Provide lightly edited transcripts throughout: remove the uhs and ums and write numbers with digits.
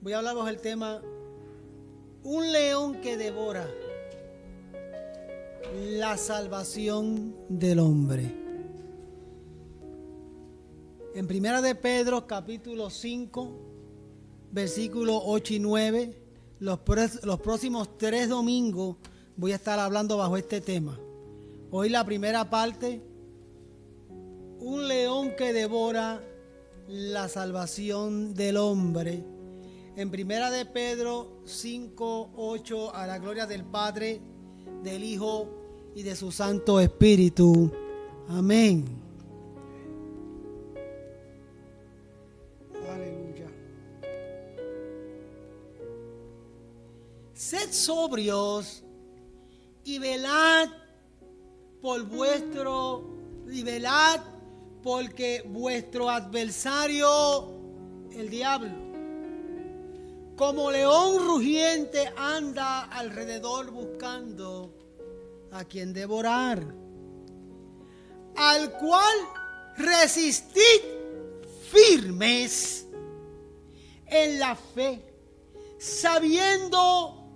voy a hablaros el tema un león que devora, la salvación del hombre. En Primera de Pedro, capítulo 5, versículos 8 y 9, los próximos 3 domingos voy a estar hablando bajo este tema. Hoy la primera parte, un león que devora la salvación del hombre. En Primera de Pedro 5, 8, a la gloria del Padre, del Hijo y de su Santo Espíritu. Amén. Aleluya. Sed sobrios y velad porque vuestro adversario, el diablo, como león rugiente, anda alrededor buscando a quien devorar, al cual resistid firmes en la fe, sabiendo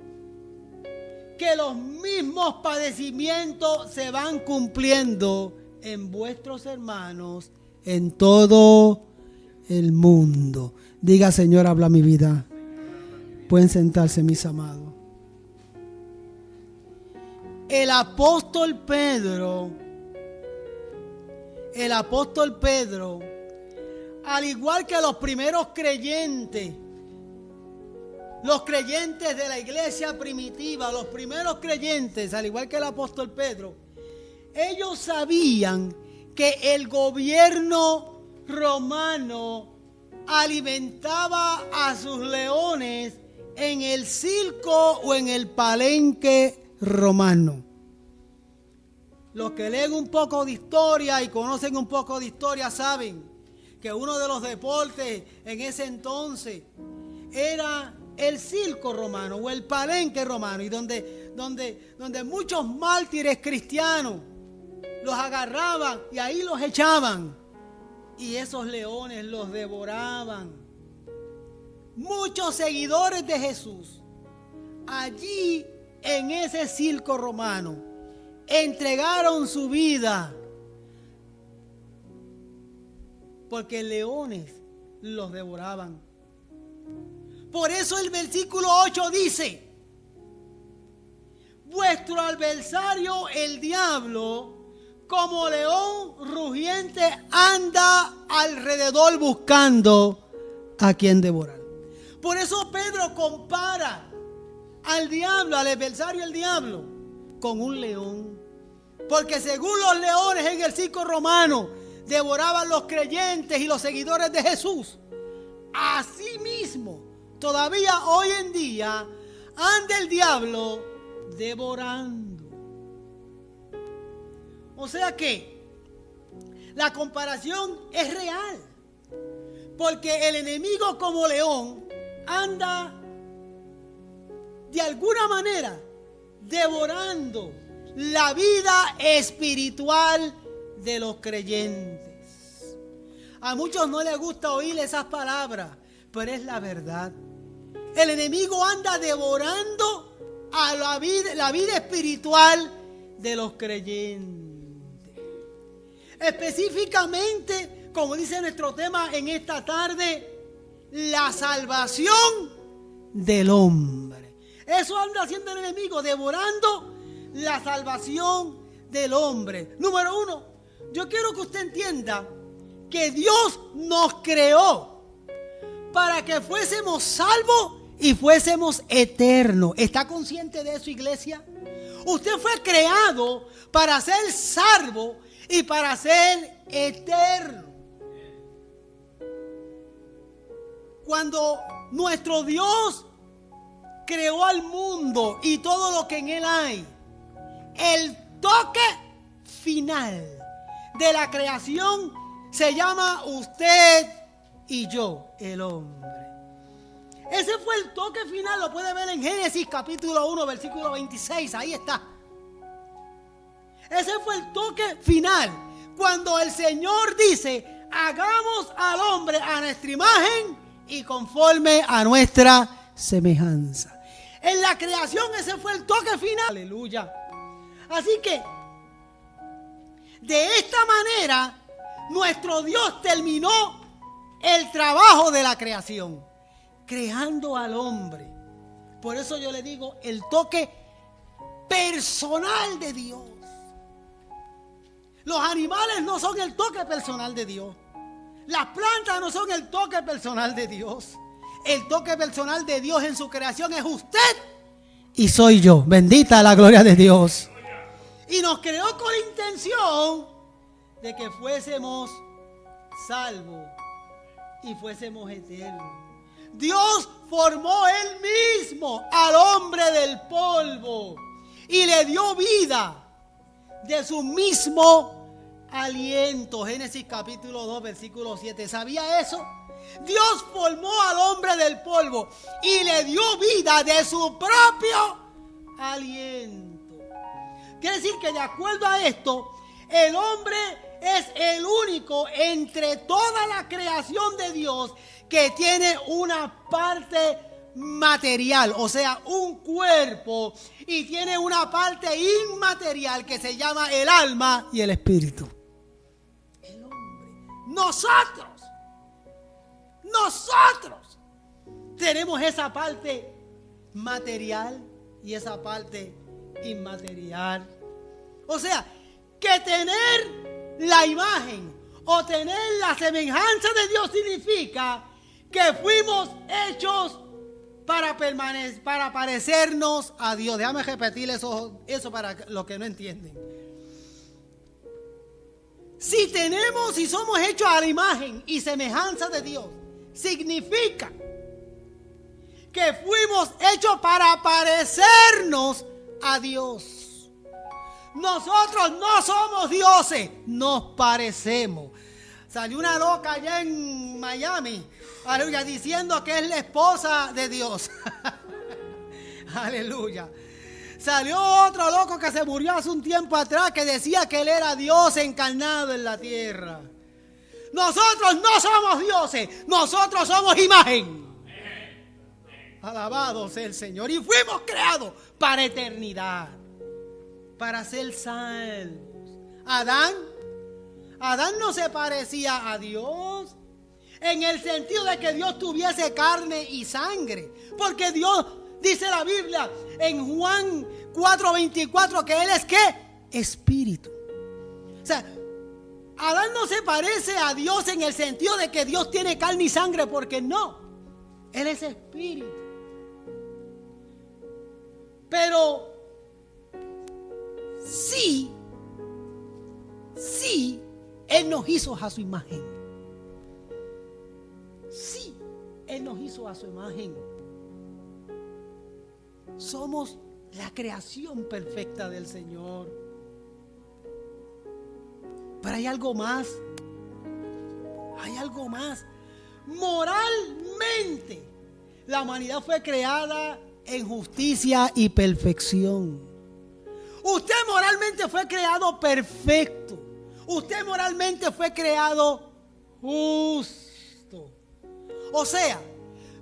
que los mismos padecimientos se van cumpliendo en vuestros hermanos en todo el mundo. Diga: Señor, habla mi vida. Pueden sentarse, mis amados. El apóstol Pedro, al igual que los primeros creyentes, los creyentes de la iglesia primitiva, los primeros creyentes, al igual que el apóstol Pedro, ellos sabían que el gobierno romano alimentaba a sus leones en el circo o en el palenque romano. Los que leen un poco de historia y conocen un poco de historia saben que uno de los deportes en ese entonces era el circo romano o el palenque romano, y donde muchos mártires cristianos los agarraban y ahí los echaban, y esos leones los devoraban. Muchos seguidores de Jesús allí en ese circo romano entregaron su vida porque leones los devoraban. Por eso el versículo 8 dice: vuestro adversario el diablo, como león rugiente, anda alrededor buscando a quien devorar. Por eso Pedro compara al diablo, al adversario el diablo, con un león. Porque según los leones en el circo romano devoraban los creyentes y los seguidores de Jesús, así mismo todavía hoy en día anda el diablo devorando. O sea que la comparación es real, porque el enemigo como león anda de alguna manera devorando la vida espiritual de los creyentes. A muchos no les gusta oír esas palabras, pero es la verdad. El enemigo anda devorando a la vida espiritual de los creyentes. Específicamente, como dice nuestro tema en esta tarde, la salvación del hombre. Eso anda haciendo el enemigo, devorando la salvación del hombre. Número 1, yo quiero que usted entienda que Dios nos creó para que fuésemos salvos y fuésemos eternos. ¿Está consciente de eso, iglesia? Usted fue creado para ser salvo y para ser eterno. Cuando nuestro Dios creó al mundo y todo lo que en él hay, el toque final de la creación se llama usted y yo, el hombre. Ese fue el toque final, lo puede ver en Génesis capítulo 1, versículo 26, ahí está. Ese fue el toque final, cuando el Señor dice: hagamos al hombre a nuestra imagen y conforme a nuestra semejanza. En la creación ese fue el toque final. Aleluya. Así que, de esta manera, nuestro Dios terminó el trabajo de la creación, creando al hombre. Por eso yo le digo, el toque personal de Dios. Los animales no son el toque personal de Dios. Las plantas no son el toque personal de Dios. El toque personal de Dios en su creación es usted y soy yo. Bendita la gloria de Dios. Y nos creó con la intención de que fuésemos salvos y fuésemos eternos. Dios formó Él mismo al hombre del polvo y le dio vida de su mismo aliento. Génesis capítulo 2, versículo 7. ¿Sabía eso? Dios formó al hombre del polvo y le dio vida de su propio aliento. Quiere decir que de acuerdo a esto, el hombre es el único entre toda la creación de Dios que tiene una parte material, o sea, un cuerpo, y tiene una parte inmaterial que se llama el alma y el espíritu. El hombre, nosotros tenemos esa parte material y esa parte inmaterial. O sea, que tener la imagen o tener la semejanza de Dios significa que fuimos hechos para parecernos a Dios. Déjame repetir eso para los que no entienden. Si somos hechos a la imagen y semejanza de Dios, significa que fuimos hechos para parecernos a Dios. Nosotros no somos dioses, nos parecemos. Salió una loca allá en Miami, aleluya, diciendo que es la esposa de Dios. Aleluya. Salió otro loco que se murió hace un tiempo atrás que decía que él era Dios encarnado en la tierra. Nosotros no somos dioses, nosotros somos imagen. Alabado sea el Señor. Y fuimos creados para eternidad, para ser salvos. Adán no se parecía a Dios en el sentido de que Dios tuviese carne y sangre, porque Dios dice la Biblia en Juan 4:24 que Él es ¿qué? Espíritu. O sea, Adán no se parece a Dios en el sentido de que Dios tiene carne y sangre, porque no, Él es espíritu. Pero sí, Él nos hizo a su imagen. Sí, Él nos hizo a su imagen. Somos la creación perfecta del Señor. Pero hay algo más. Hay algo más. Moralmente, la humanidad fue creada en justicia y perfección. Usted moralmente fue creado perfecto. Usted moralmente fue creado justo. O sea,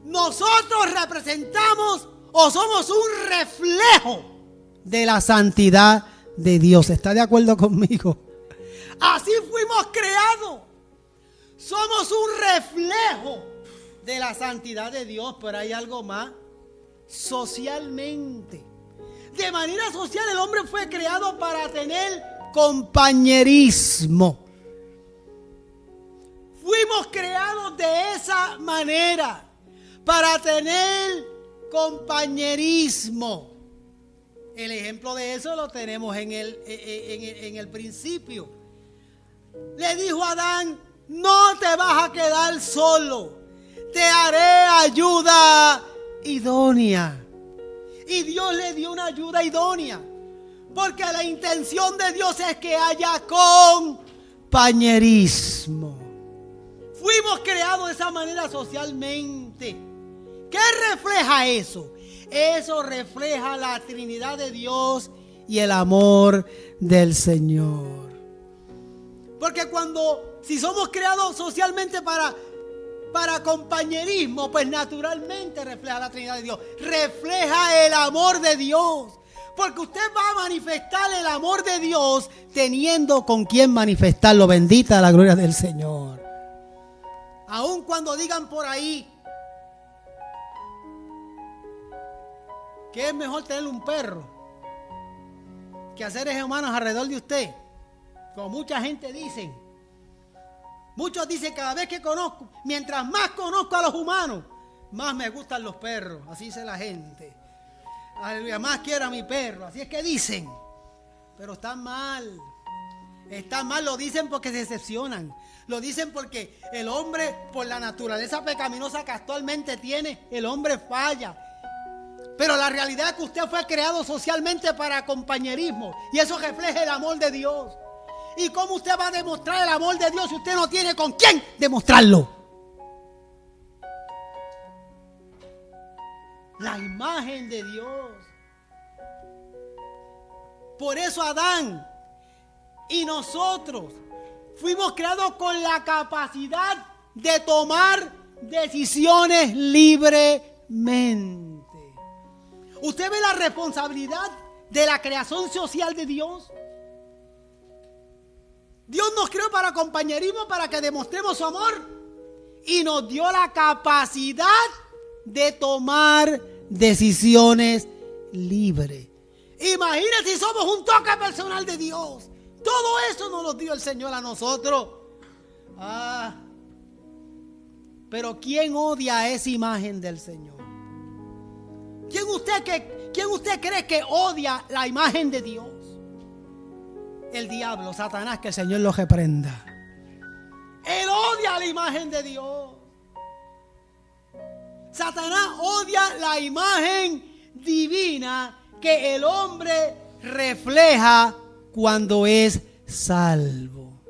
nosotros representamos o somos un reflejo de la santidad de Dios. ¿Está de acuerdo conmigo? Así fuimos creados. Somos un reflejo de la santidad de Dios, pero hay algo más. Socialmente, de manera social, el hombre fue creado para tener compañerismo. Fuimos creados de esa manera, para tener compañerismo. El ejemplo de eso lo tenemos en el principio. Le dijo a Adán: no te vas a quedar solo, te haré ayuda idónea. Y Dios le dio una ayuda idónea, porque la intención de Dios es que haya compañerismo. Fuimos creados de esa manera socialmente. ¿Qué refleja eso? Eso refleja la Trinidad de Dios y el amor del Señor. Porque si somos creados socialmente para para compañerismo, pues naturalmente refleja la Trinidad de Dios. Refleja el amor de Dios. Porque usted va a manifestar el amor de Dios teniendo con quien manifestarlo. Bendita la gloria del Señor. Aun cuando digan por ahí que es mejor tener un perro que a seres humanos alrededor de usted, como mucha gente dice. Muchos dicen cada vez que conozco, mientras más conozco a los humanos, más me gustan los perros. Así dice la gente. Aleluya, más quiero a mi perro. Así es que dicen. Pero están mal. Están mal, lo dicen porque se decepcionan. Lo dicen porque el hombre, por la naturaleza pecaminosa que actualmente tiene, el hombre falla. Pero la realidad es que usted fue creado socialmente para compañerismo. Y eso refleja el amor de Dios. ¿Y cómo usted va a demostrar el amor de Dios si usted no tiene con quién demostrarlo? La imagen de Dios. Por eso Adán y nosotros fuimos creados con la capacidad de tomar decisiones libremente. ¿Usted ve la responsabilidad de la creación social de Dios? Dios nos creó para compañerismo, para que demostremos su amor. Y nos dio la capacidad de tomar decisiones libres. Imagínense si somos un toque personal de Dios. Todo eso nos lo dio el Señor a nosotros. Pero ¿quién odia esa imagen del Señor? ¿Quién usted cree que odia la imagen de Dios? El diablo, Satanás, que el Señor lo reprenda. Él odia la imagen de Dios. Satanás odia la imagen divina que el hombre refleja cuando es salvo.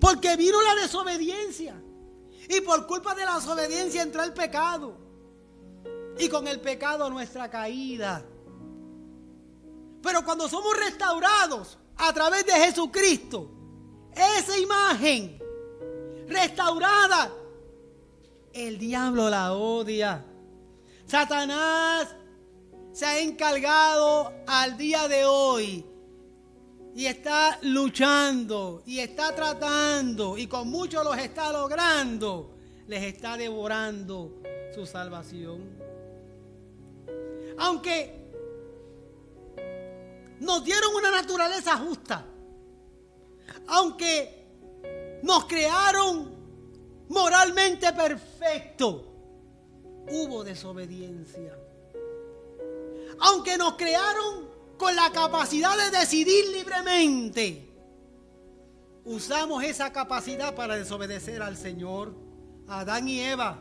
Porque vino la desobediencia. Y por culpa de la desobediencia entró el pecado. Y con el pecado nuestra caída. Pero cuando somos restaurados a través de Jesucristo, esa imagen restaurada, el diablo la odia. Satanás se ha encargado al día de hoy y está luchando y está tratando y con muchos los está logrando, les está devorando su salvación. Aunque nos dieron una naturaleza justa, aunque nos crearon moralmente perfectos, hubo desobediencia. Aunque nos crearon con la capacidad de decidir libremente, usamos esa capacidad para desobedecer al Señor. Adán y Eva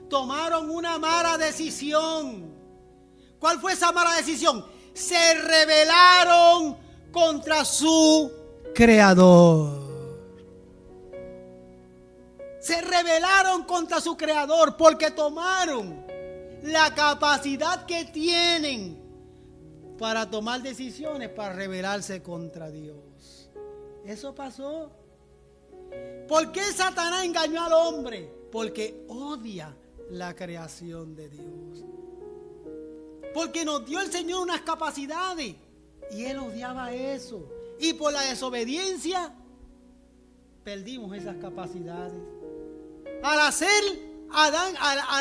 tomaron una mala decisión. ¿Cuál fue esa mala decisión? Se rebelaron contra su Creador. Se rebelaron contra su Creador porque tomaron la capacidad que tienen para tomar decisiones para rebelarse contra Dios. Eso pasó. ¿Por qué Satanás engañó al hombre? Porque odia la creación de Dios. Porque nos dio el Señor unas capacidades y Él odiaba eso. Y por la desobediencia perdimos esas capacidades. Al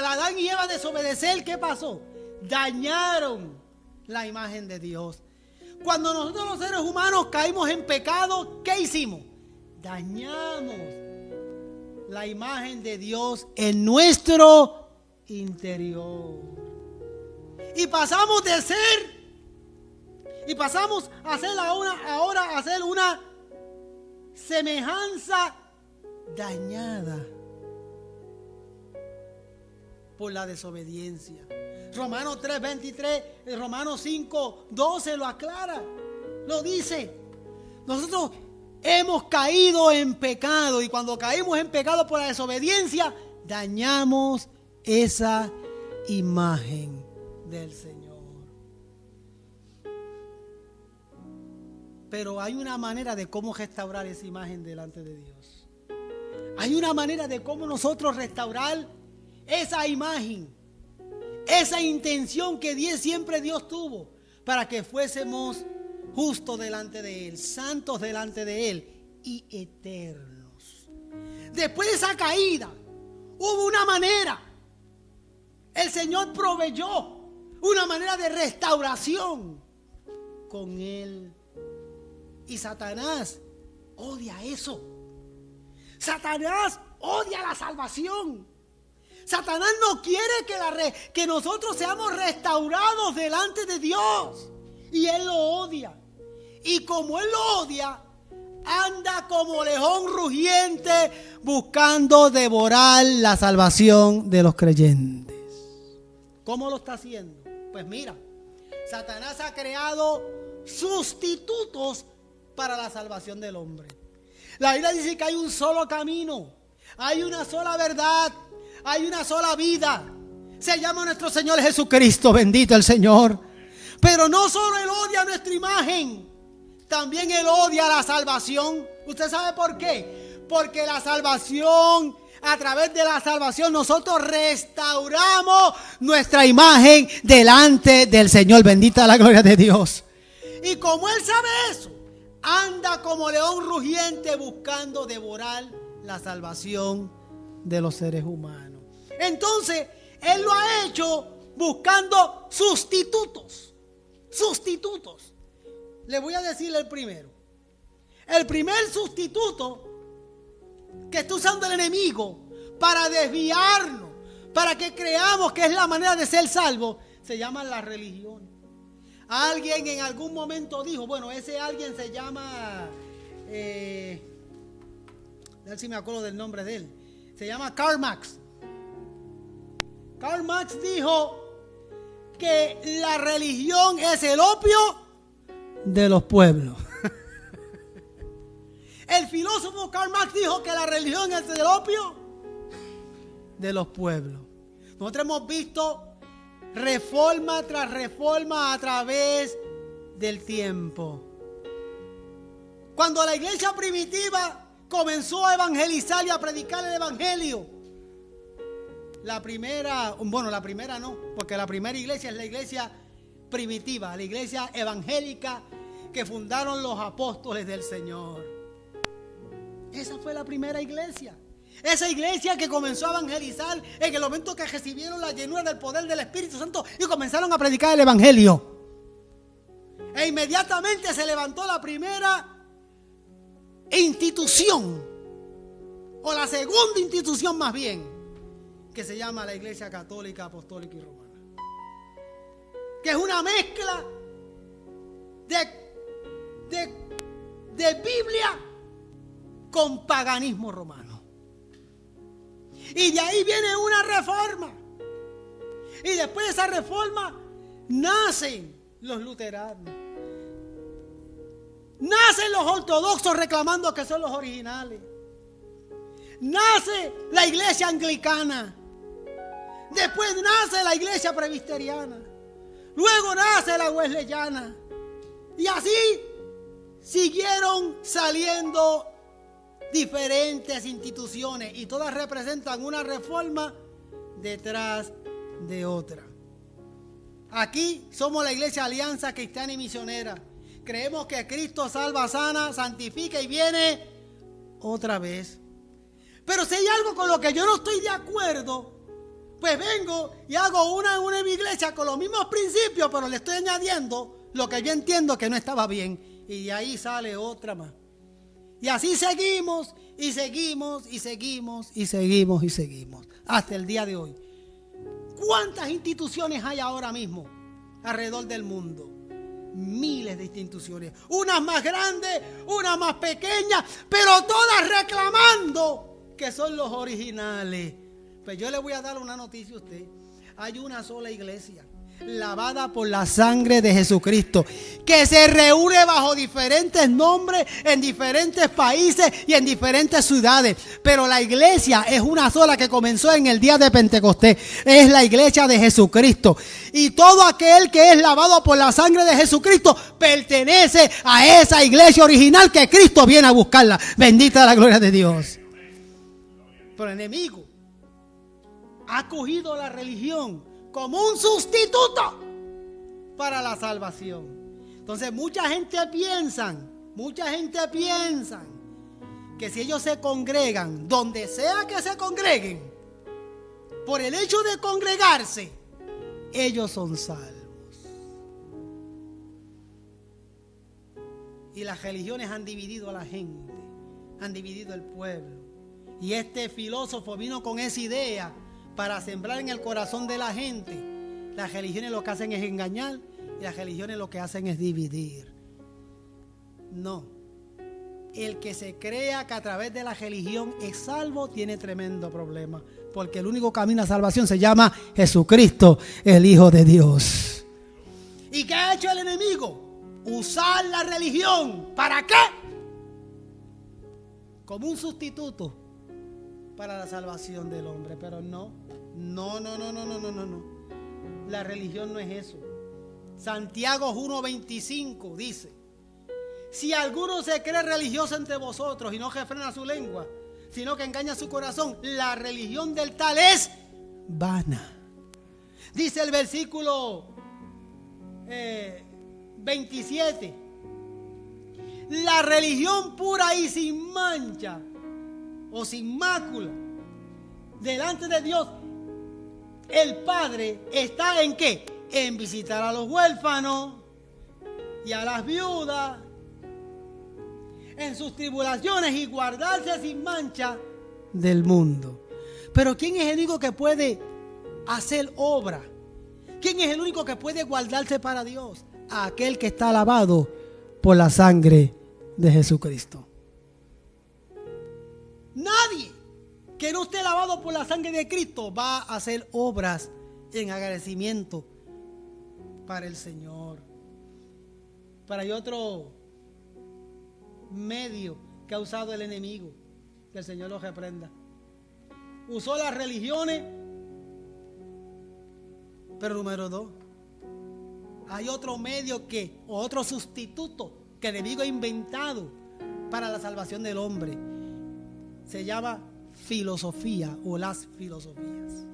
Adán y Eva desobedecer, ¿qué pasó? Dañaron la imagen de Dios. Cuando nosotros los seres humanos caímos en pecado, ¿qué hicimos? Dañamos la imagen de Dios en nuestro interior. Y pasamos a hacer ahora hacer una semejanza dañada por la desobediencia. Romanos 3:23, Romanos 5:12 lo aclara, lo dice. Nosotros hemos caído en pecado y cuando caímos en pecado por la desobediencia, dañamos esa imagen del Señor. Pero hay una manera de cómo restaurar esa imagen delante de Dios. hay una manera de cómo nosotros restaurar esa imagen, esa intención que siempre Dios tuvo para que fuésemos justos delante de Él, santos delante de Él y eternos. Después de esa caída, hubo una manera. El Señor proveyó una manera de restauración con Él. Y Satanás odia eso. Satanás odia la salvación. Satanás no quiere que nosotros seamos restaurados delante de Dios. Y Él lo odia. Y como Él lo odia, anda como león rugiente buscando devorar la salvación de los creyentes. ¿Cómo lo está haciendo? Pues mira, Satanás ha creado sustitutos para la salvación del hombre. La Biblia dice que hay un solo camino, hay una sola verdad, hay una sola vida. Se llama nuestro Señor Jesucristo, bendito el Señor. Pero no solo Él odia nuestra imagen, también Él odia la salvación. ¿Usted sabe por qué? Porque la salvación, a través de la salvación, nosotros restauramos nuestra imagen delante del Señor. Bendita la gloria de Dios. Y como Él sabe eso, anda como león rugiente buscando devorar la salvación de los seres humanos. Entonces, Él lo ha hecho buscando sustitutos. Sustitutos. Le voy a decir el primero. El primer sustituto que está usando el enemigo para desviarnos, para que creamos que es la manera de ser salvo, se llama la religión. Alguien en algún momento dijo, bueno, ese alguien se llama, a ver si me acuerdo del nombre de él, se llama Karl Marx. Karl Marx dijo que la religión es el opio de los pueblos. El filósofo Karl Marx dijo que la religión es el opio de los pueblos. Nosotros hemos visto reforma tras reforma a través del tiempo. Cuando la iglesia primitiva comenzó a evangelizar y a predicar el evangelio, la primera no, porque la primera iglesia es la iglesia primitiva, la iglesia evangélica que fundaron los apóstoles del Señor. Esa fue la primera iglesia. Esa iglesia que comenzó a evangelizar en el momento que recibieron la llenura del poder del Espíritu Santo y comenzaron a predicar el evangelio. E inmediatamente se levantó la primera institución, o la segunda institución más bien, que se llama la Iglesia Católica, Apostólica y Romana, que es una mezcla de Biblia con paganismo romano. Y de ahí viene una reforma. Y después de esa reforma nacen los luteranos. Nacen los ortodoxos reclamando que son los originales. Nace la iglesia anglicana. Después nace la iglesia presbiteriana. Luego nace la wesleyana. Y así siguieron saliendo diferentes instituciones y todas representan una reforma detrás de otra. Aquí somos la Iglesia Alianza Cristiana y Misionera. Creemos que Cristo salva, sana, santifica y viene otra vez. Pero si hay algo con lo que yo no estoy de acuerdo, pues vengo y hago una iglesia con los mismos principios, pero le estoy añadiendo lo que yo entiendo que no estaba bien. Y de ahí sale otra más. Y así seguimos, y seguimos, y seguimos, y seguimos, y seguimos. Hasta el día de hoy. ¿Cuántas instituciones hay ahora mismo alrededor del mundo? Miles de instituciones. Unas más grandes, unas más pequeñas, pero todas reclamando que son los originales. Pues yo le voy a dar una noticia a usted. Hay una sola iglesia, lavada por la sangre de Jesucristo, que se reúne bajo diferentes nombres en diferentes países y en diferentes ciudades, pero la iglesia es una sola que comenzó en el día de Pentecostés. Es la iglesia de Jesucristo, y todo aquel que es lavado por la sangre de Jesucristo pertenece a esa iglesia original que Cristo viene a buscarla. Bendita la gloria de Dios. Pero el enemigo ha cogido la religión como un sustituto para la salvación. Entonces mucha gente piensa que si ellos se congregan, donde sea que se congreguen, por el hecho de congregarse, ellos son salvos. Y las religiones han dividido a la gente, han dividido el pueblo. Y este filósofo vino con esa idea para sembrar en el corazón de la gente. Las religiones lo que hacen es engañar y las religiones lo que hacen es dividir. No. El que se crea que a través de la religión es salvo tiene tremendo problema, porque el único camino a salvación se llama Jesucristo, el Hijo de Dios. ¿Y qué ha hecho el enemigo? Usar la religión. ¿Para qué? Como un sustituto para la salvación del hombre. Pero no. La religión no es eso. Santiago 1:25 dice: si alguno se cree religioso entre vosotros y no refrena su lengua, sino que engaña su corazón, la religión del tal es vana. Dice el versículo 27: la religión pura y sin mancha o sin mácula delante de Dios el Padre está ¿en qué? En visitar a los huérfanos y a las viudas en sus tribulaciones y guardarse sin mancha del mundo. Pero ¿quién es el único que puede hacer obra? ¿Quién es el único que puede guardarse para Dios? Aquel que está lavado por la sangre de Jesucristo. Nadie que no esté lavado por la sangre de Cristo va a hacer obras en agradecimiento para el Señor. Pero hay otro medio que ha usado el enemigo, que el Señor lo reprenda. Usó las religiones, pero número 2, hay otro medio o otro sustituto que el enemigo ha inventado para la salvación del hombre. Se llama filosofía o las filosofías.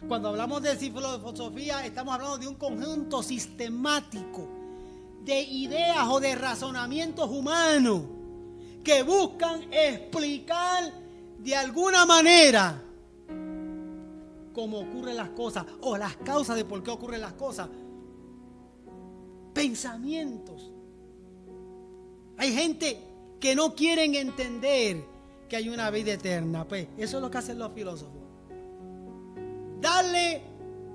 Cuando hablamos de filosofía, estamos hablando de un conjunto sistemático de ideas o de razonamientos humanos que buscan explicar de alguna manera cómo ocurren las cosas o las causas de por qué ocurren las cosas. Pensamientos. Hay gente que no quieren entender que hay una vida eterna. Pues eso es lo que hacen los filósofos. Darle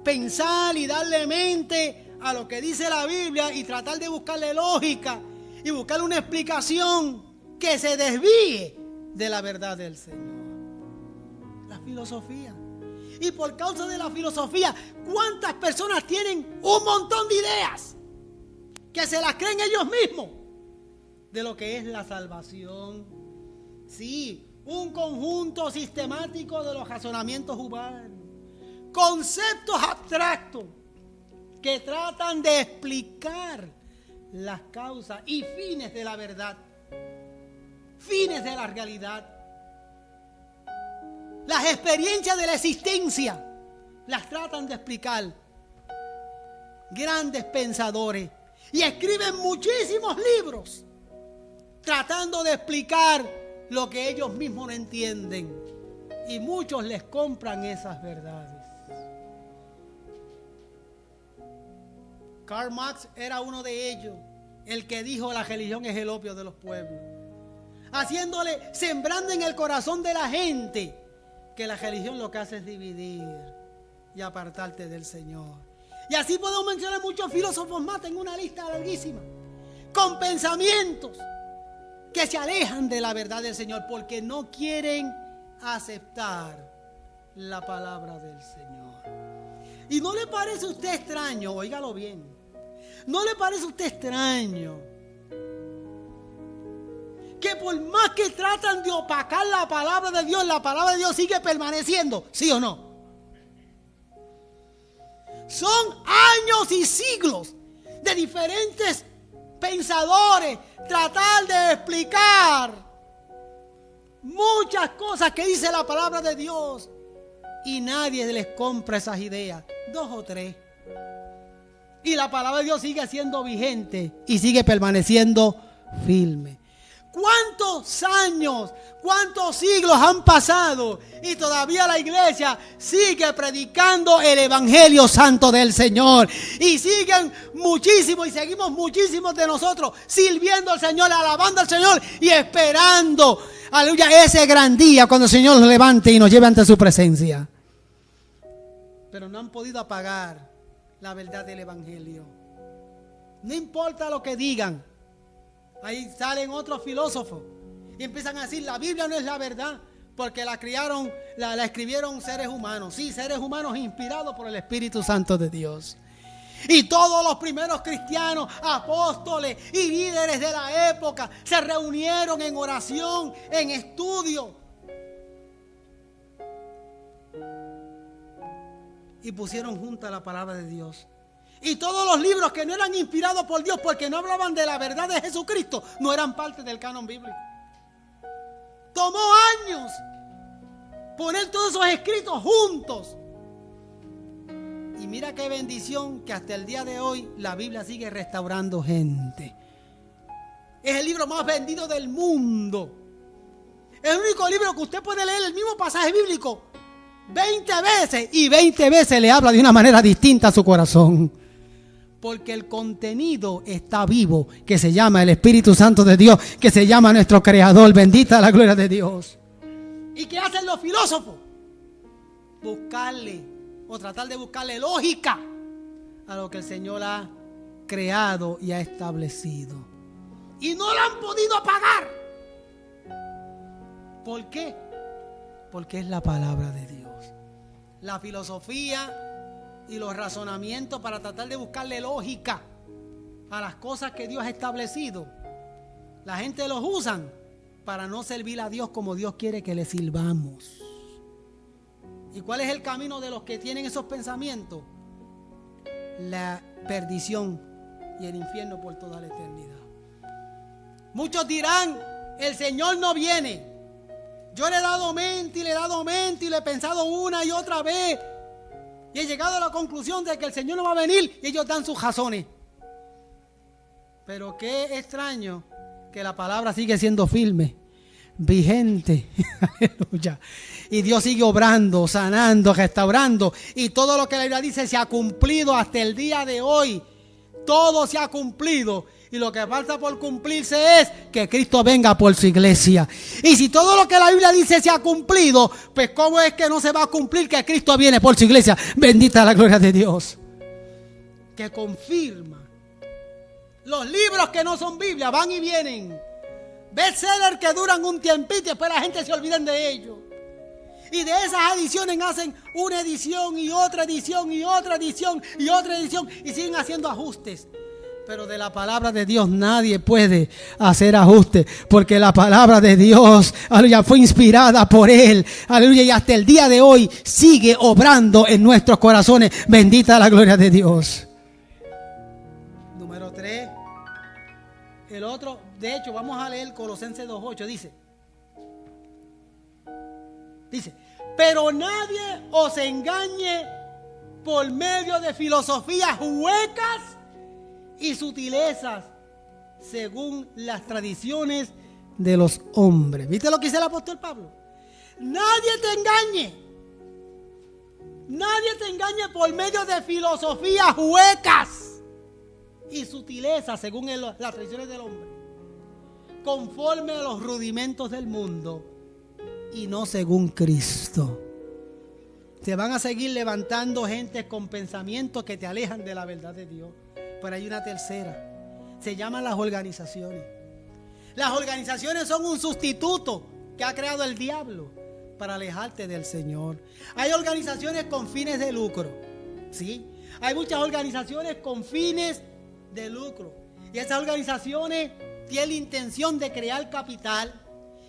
pensar y darle mente a lo que dice la Biblia y tratar de buscarle lógica y buscarle una explicación que se desvíe de la verdad del Señor. La filosofía. Y por causa de la filosofía, ¿cuántas personas tienen un montón de ideas que se las creen ellos mismos de lo que es la salvación? Sí, un conjunto sistemático de los razonamientos humanos, conceptos abstractos que tratan de explicar las causas y fines de la verdad, fines de la realidad. Las experiencias de la existencia las tratan de explicar grandes pensadores y escriben muchísimos libros tratando de explicar lo que ellos mismos no entienden, y muchos les compran esas verdades. Karl Marx era uno de ellos, el que dijo: la religión es el opio de los pueblos, sembrando en el corazón de la gente que la religión lo que hace es dividir y apartarte del Señor. Y así podemos mencionar muchos filósofos más, tengo una lista larguísima, con pensamientos que se alejan de la verdad del Señor porque no quieren aceptar la palabra del Señor. ¿Y no le parece a usted extraño? Óigalo bien. ¿No le parece a usted extraño que por más que tratan de opacar la palabra de Dios sigue permaneciendo? ¿Sí o no? Son años y siglos de diferentes pensadores tratar de explicar muchas cosas que dice la palabra de Dios y nadie les compra esas ideas, 2 o 3. Y la palabra de Dios sigue siendo vigente y sigue permaneciendo firme. ¿Cuántos años, cuántos siglos han pasado y todavía la iglesia sigue predicando el evangelio santo del Señor? Y siguen muchísimos y seguimos muchísimos de nosotros sirviendo al Señor, alabando al Señor y esperando, aleluya, ese gran día cuando el Señor nos levante y nos lleve ante su presencia. Pero no han podido apagar la verdad del evangelio. No importa lo que digan. Ahí salen otros filósofos y empiezan a decir: la Biblia no es la verdad porque la escribieron seres humanos. Sí, seres humanos inspirados por el Espíritu Santo de Dios. Y todos los primeros cristianos, apóstoles y líderes de la época se reunieron en oración, en estudio, y pusieron junta la palabra de Dios. Y todos los libros que no eran inspirados por Dios, porque no hablaban de la verdad de Jesucristo, no eran parte del canon bíblico. Tomó años poner todos esos escritos juntos. Y mira qué bendición que hasta el día de hoy la Biblia sigue restaurando gente. Es el libro más vendido del mundo. Es el único libro que usted puede leer el mismo pasaje bíblico 20 veces y 20 veces le habla de una manera distinta a su corazón. Porque el contenido está vivo, que se llama el Espíritu Santo de Dios, que se llama nuestro Creador. Bendita la gloria de Dios. ¿Y qué hacen los filósofos? Buscarle o tratar de buscarle lógica a lo que el Señor ha creado y ha establecido. Y no lo han podido apagar. ¿Por qué? Porque es la palabra de Dios. La filosofía y los razonamientos para tratar de buscarle lógica a las cosas que Dios ha establecido, la gente los usan para no servir a Dios como Dios quiere que le sirvamos. ¿Y cuál es el camino de los que tienen esos pensamientos? La perdición y el infierno por toda la eternidad. Muchos dirán: el Señor no viene. Yo le he dado mente y le he dado mente y le he pensado una y otra vez y he llegado a la conclusión de que el Señor no va a venir, y ellos dan sus razones. Pero qué extraño que la palabra sigue siendo firme, vigente. Aleluya. Y Dios sigue obrando, sanando, restaurando, y todo lo que la Biblia dice se ha cumplido hasta el día de hoy. Todo se ha cumplido. Y lo que falta por cumplirse es que Cristo venga por su iglesia. Y si todo lo que la Biblia dice se ha cumplido, pues ¿cómo es que no se va a cumplir que Cristo viene por su iglesia? Bendita la gloria de Dios. Que confirma. Los libros que no son Biblia van y vienen. Bestsellers que duran un tiempito y después la gente se olvida de ellos. Y de esas ediciones hacen una edición y otra edición y otra edición y otra edición y siguen haciendo ajustes. Pero de la palabra de Dios nadie puede hacer ajustes, porque la palabra de Dios, aleluya, fue inspirada por Él, aleluya, y hasta el día de hoy sigue obrando en nuestros corazones. Bendita la gloria de Dios. Número 3. El otro, de hecho, vamos a leer Colosenses 2:8, dice: pero nadie os engañe por medio de filosofías huecas y sutilezas según las tradiciones de los hombres. ¿Viste lo que dice el apóstol Pablo? Nadie te engañe. Nadie te engañe por medio de filosofías huecas y sutilezas según las tradiciones del hombre, conforme a los rudimentos del mundo y no según Cristo. Se van a seguir levantando gente con pensamientos que te alejan de la verdad de Dios. Pero hay una tercera. Se llaman las organizaciones. Las organizaciones son un sustituto que ha creado el diablo para alejarte del Señor. Hay organizaciones con fines de lucro. ¿Sí? Hay muchas organizaciones con fines de lucro. Y esas organizaciones tienen la intención de crear capital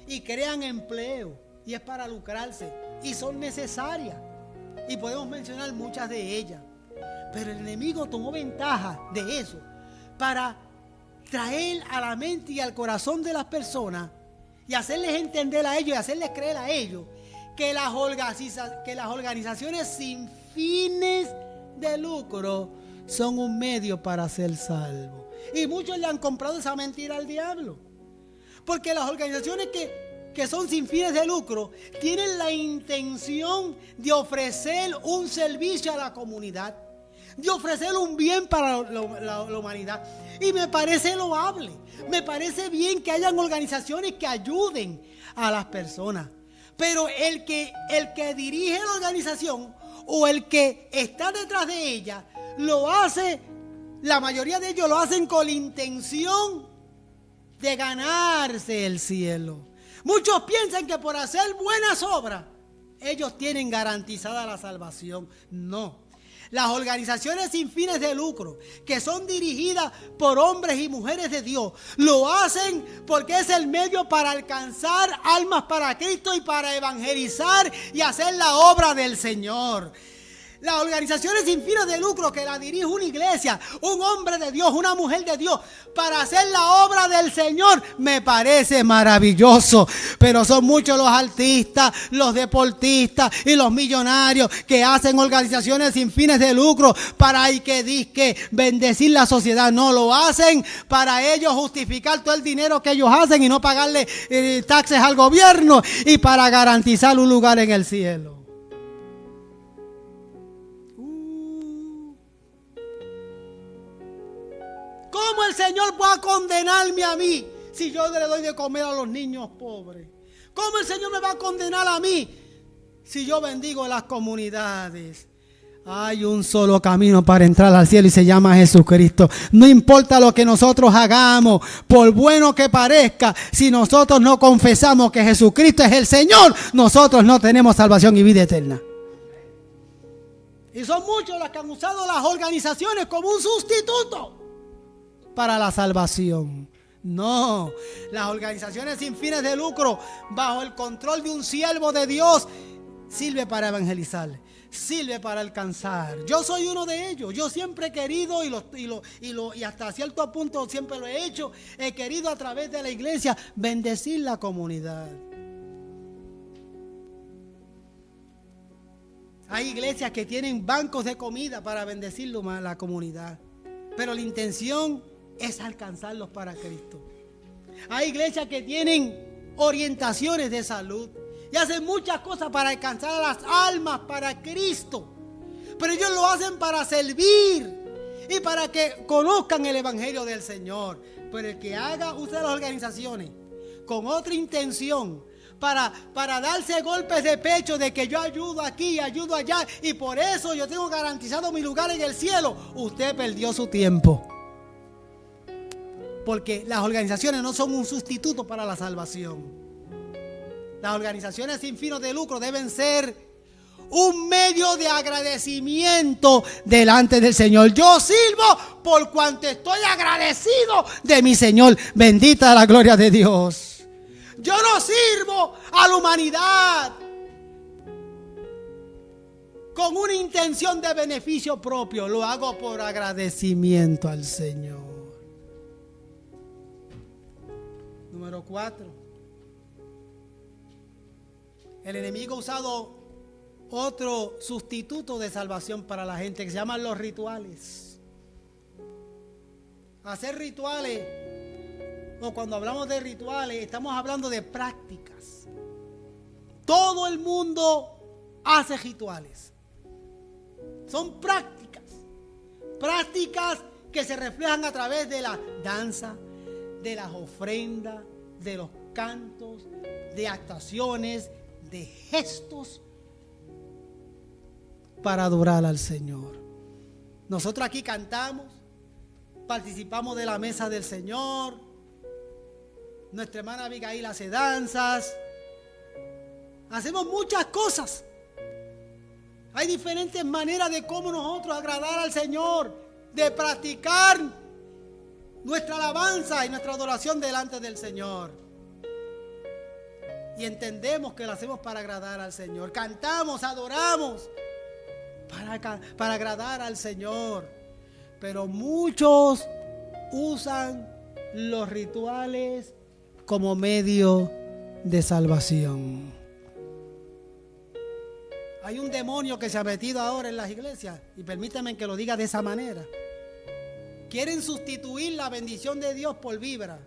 y crean empleo. Y es para lucrarse. Y son necesarias. Y podemos mencionar muchas de ellas. Pero el enemigo tomó ventaja de eso para traer a la mente y al corazón de las personas y hacerles entender a ellos y hacerles creer a ellos que las organizaciones sin fines de lucro son un medio para ser salvos. Y muchos le han comprado esa mentira al diablo. Porque las organizaciones que son sin fines de lucro tienen la intención de ofrecer un servicio a la comunidad, de ofrecer un bien para la humanidad. Y me parece loable, me parece bien que hayan organizaciones que ayuden a las personas. Pero el que dirige la organización o el que está detrás de ella, lo hace, la mayoría de ellos lo hacen con la intención de ganarse el cielo. Muchos piensan que por hacer buenas obras, ellos tienen garantizada la salvación. No. Las organizaciones sin fines de lucro, que son dirigidas por hombres y mujeres de Dios, lo hacen porque es el medio para alcanzar almas para Cristo y para evangelizar y hacer la obra del Señor. Las organizaciones sin fines de lucro que la dirige una iglesia, un hombre de Dios, una mujer de Dios, para hacer la obra del Señor, me parece maravilloso. Pero son muchos los artistas, los deportistas y los millonarios que hacen organizaciones sin fines de lucro para que bendecir la sociedad. No, lo hacen para ellos justificar todo el dinero que ellos hacen y no pagarle taxes al gobierno y para garantizar un lugar en el cielo. ¿Cómo el Señor va a condenarme a mí si yo le doy de comer a los niños pobres? ¿Cómo el Señor me va a condenar a mí si yo bendigo las comunidades? Hay un solo camino para entrar al cielo y se llama Jesucristo. No importa lo que nosotros hagamos, por bueno que parezca, si nosotros no confesamos que Jesucristo es el Señor, nosotros no tenemos salvación y vida eterna. Y son muchos los que han usado las organizaciones como un sustituto para la salvación. No, las organizaciones sin fines de lucro, bajo el control de un siervo de Dios, sirve para evangelizar, sirve para alcanzar. Yo soy uno de ellos. Yo siempre he querido y hasta cierto punto siempre lo he hecho. He querido a través de la iglesia bendecir la comunidad. Hay iglesias que tienen bancos de comida para bendecir la comunidad, pero la intención es alcanzarlos para Cristo. Hay iglesias que tienen orientaciones de salud y hacen muchas cosas para alcanzar a las almas para Cristo, pero ellos lo hacen para servir y para que conozcan el evangelio del Señor. Pero el que usa las organizaciones con otra intención, para darse golpes de pecho de que yo ayudo aquí, ayudo allá y por eso yo tengo garantizado mi lugar en el cielo, usted perdió su tiempo. Porque las organizaciones no son un sustituto para la salvación. Las organizaciones sin fines de lucro deben ser un medio de agradecimiento delante del Señor. Yo sirvo por cuanto estoy agradecido de mi Señor. Bendita la gloria de Dios. Yo no sirvo a la humanidad con una intención de beneficio propio. Lo hago por agradecimiento al Señor. Número 4. El enemigo ha usado otro sustituto de salvación para la gente que se llaman los rituales. Hacer rituales, o cuando hablamos de rituales, estamos hablando de prácticas. Todo el mundo hace rituales. Son prácticas que se reflejan a través de la danza, de las ofrendas, de los cantos, de actuaciones, de gestos para adorar al Señor. Nosotros aquí cantamos, participamos de la mesa del Señor. Nuestra hermana Abigail hace danzas. Hacemos muchas cosas. Hay diferentes maneras de cómo nosotros agradar al Señor, de practicar nuestra alabanza y nuestra adoración delante del Señor. Y entendemos que lo hacemos para agradar al Señor. Cantamos, adoramos para agradar al Señor. Pero muchos usan los rituales como medio de salvación. Hay un demonio que se ha metido ahora en las iglesias, y permítanme que lo diga de esa manera. Quieren sustituir la bendición de Dios por vibra.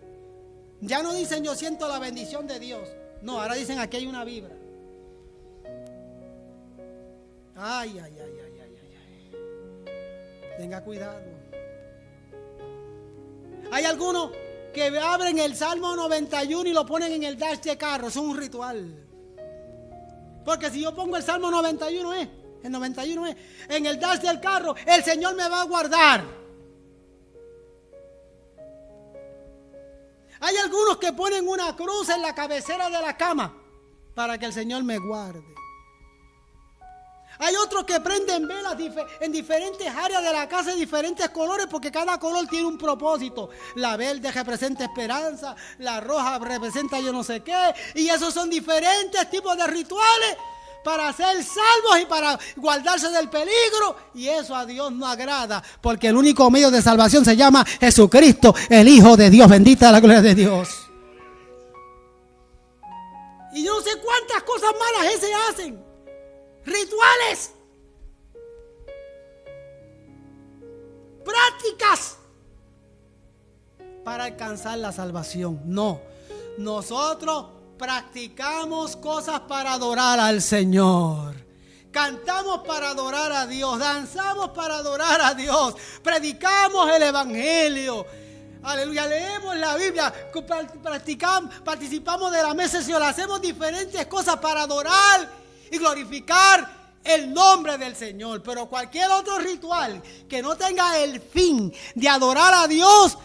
Ya no dicen yo siento la bendición de Dios. No, ahora dicen aquí hay una vibra. Ay, ay, ay, ay, ay, ay, ay. Tenga cuidado. Hay algunos que abren el Salmo 91 y lo ponen en el dash de carro. Es un ritual. Porque si yo pongo el Salmo 91 en el dash del carro, el Señor me va a guardar. Hay algunos que ponen una cruz en la cabecera de la cama para que el Señor me guarde. Hay otros que prenden velas en diferentes áreas de la casa de diferentes colores, porque cada color tiene un propósito. La verde representa esperanza, la roja representa yo no sé qué, y esos son diferentes tipos de rituales para ser salvos y para guardarse del peligro, y eso a Dios no agrada, porque el único medio de salvación se llama Jesucristo, el Hijo de Dios. Bendita la gloria de Dios. Y yo no sé cuántas cosas malas se hacen. Rituales, prácticas para alcanzar la salvación. No, nosotros practicamos cosas para adorar al Señor. Cantamos para adorar a Dios, danzamos para adorar a Dios, predicamos el Evangelio. Aleluya, leemos la Biblia, participamos de la mesa del Señor, hacemos diferentes cosas para adorar y glorificar el nombre del Señor. Pero cualquier otro ritual que no tenga el fin de adorar a Dios,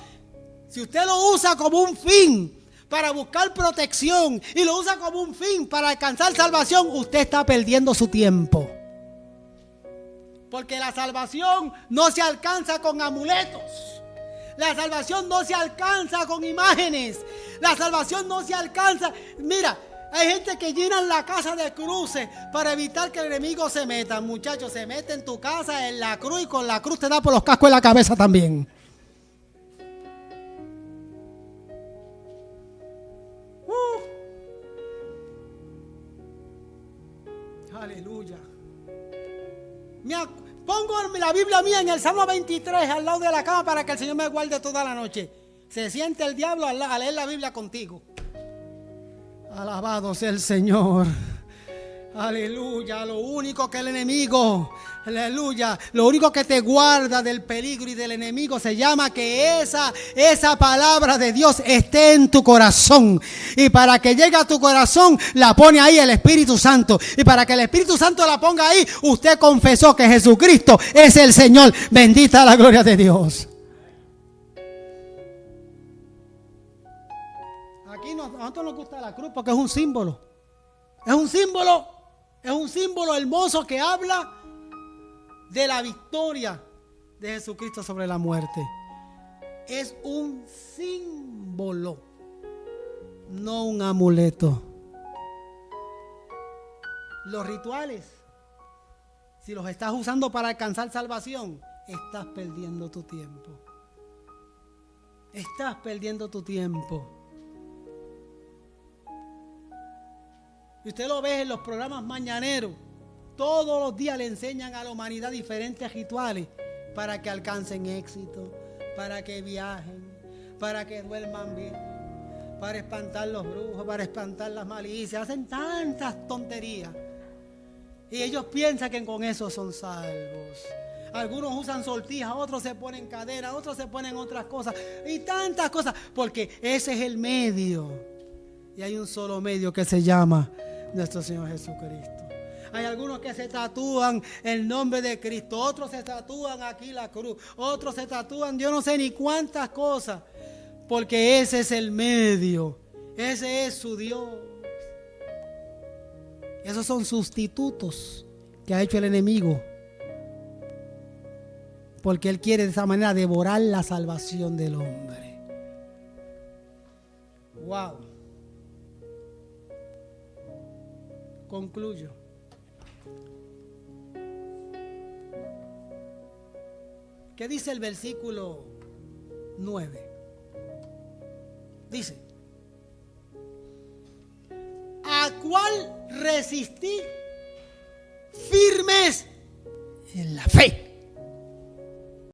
si usted lo usa como un fin para buscar protección y lo usa como un fin para alcanzar salvación, usted está perdiendo su tiempo. Porque la salvación no se alcanza con amuletos. La salvación no se alcanza con imágenes. La salvación no se alcanza. Mira, hay gente que llena la casa de cruces para evitar que el enemigo se meta. Muchachos, se mete en tu casa en la cruz y con la cruz te da por los cascos en la cabeza también. Aleluya. Pongo la Biblia mía en el Salmo 23 al lado de la cama para que el Señor me guarde toda la noche. Se siente el diablo a leer la Biblia contigo. Alabado sea el Señor. Aleluya. Lo único que el enemigo, aleluya, lo único que te guarda del peligro y del enemigo se llama que esa palabra de Dios esté en tu corazón. Y para que llegue a tu corazón, la pone ahí el Espíritu Santo. Y para que el Espíritu Santo la ponga ahí, usted confesó que Jesucristo es el Señor. Bendita la gloria de Dios. A nosotros nos gusta la cruz porque es un símbolo. Es un símbolo hermoso que habla de la victoria de Jesucristo sobre la muerte. Es un símbolo, no un amuleto. Los rituales, si los estás usando para alcanzar salvación, estás perdiendo tu tiempo. Estás perdiendo tu tiempo. Y usted lo ve en los programas mañaneros. Todos los días le enseñan a la humanidad diferentes rituales para que alcancen éxito, para que viajen, para que duerman bien, para espantar los brujos, para espantar las malicias. Hacen tantas tonterías. Y ellos piensan que con eso son salvos. Algunos usan sortijas, otros se ponen cadenas, otros se ponen otras cosas. Y tantas cosas, porque ese es el medio. Y hay un solo medio que se llama nuestro Señor Jesucristo. Hay algunos que se tatúan el nombre de Cristo, otros se tatúan aquí la cruz, otros se tatúan yo no sé ni cuántas cosas, porque ese es el medio, ese es su Dios. Esos son sustitutos que ha hecho el enemigo, porque él quiere de esa manera devorar la salvación del hombre. Wow. Concluyo. ¿Qué dice el versículo 9? Dice: cual resistí firmes en la fe.